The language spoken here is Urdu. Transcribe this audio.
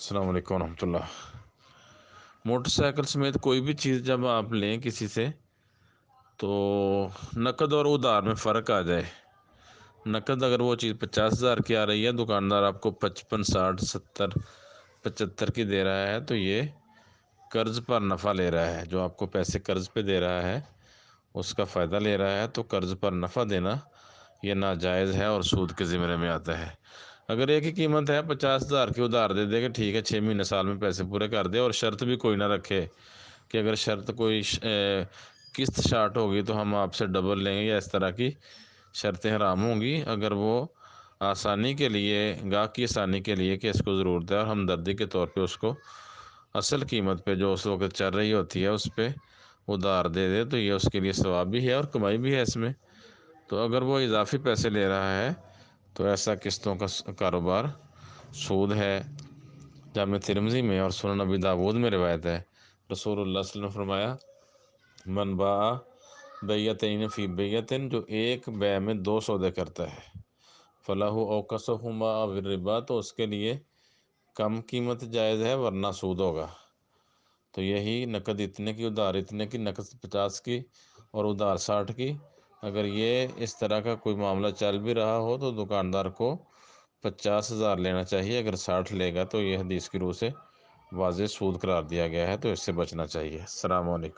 السلام علیکم ورحمۃ اللہ۔ موٹر سائیکل سمیت کوئی بھی چیز جب آپ لیں کسی سے تو نقد اور ادھار میں فرق آ جائے۔ نقد اگر وہ چیز 50,000 کی آ رہی ہے، دکاندار آپ کو 55، 60، 70، 75 کی دے رہا ہے، تو یہ قرض پر نفع لے رہا ہے۔ جو آپ کو پیسے قرض پہ دے رہا ہے اس کا فائدہ لے رہا ہے، تو قرض پر نفع دینا یہ ناجائز ہے اور سود کے زمرے میں آتا ہے۔ اگر ایک ہی قیمت ہے، 50,000 کی ادھار دے دے کہ ٹھیک ہے 6 مہینے سال میں پیسے پورے کر دے، اور شرط بھی کوئی نہ رکھے کہ اگر شرط کوئی قسط شارٹ ہوگی تو ہم آپ سے ڈبل لیں گے، یا اس طرح کی شرطیں حرام ہوں گی۔ اگر وہ آسانی کے لیے، گاہک کی آسانی کے لیے کہ اس کو ضرورت ہے اور ہمدردی کے طور پہ اس کو اصل قیمت پہ جو اس وقت چل رہی ہوتی ہے اس پہ ادھار دے دے، تو یہ اس کے لیے ثواب بھی ہے اور کمائی بھی ہے اس میں۔ تو اگر وہ اضافی پیسے لے رہا ہے تو ایسا قسطوں کا کاروبار سود ہے۔ جامع ترمذی میں اور سنن نبی داود میں روایت ہے، رسول اللہ صلی اللہ علیہ وسلم نے فرمایا، من باع بیعتین فی بیعتن، جو ایک بیع میں 2 سودے کرتا ہے، فلاح اوکسہما او الربا، تو اس کے لیے کم قیمت جائز ہے ورنہ سود ہوگا۔ تو یہی نقد اتنے کی، ادھار اتنے کی، نقد 50 کی اور ادھار 60 کی، اگر یہ اس طرح کا کوئی معاملہ چل بھی رہا ہو تو دکاندار کو 50,000 لینا چاہیے۔ اگر 60 لے گا تو یہ حدیث کی روح سے واضح سود قرار دیا گیا ہے، تو اس سے بچنا چاہیے۔ السلام علیکم۔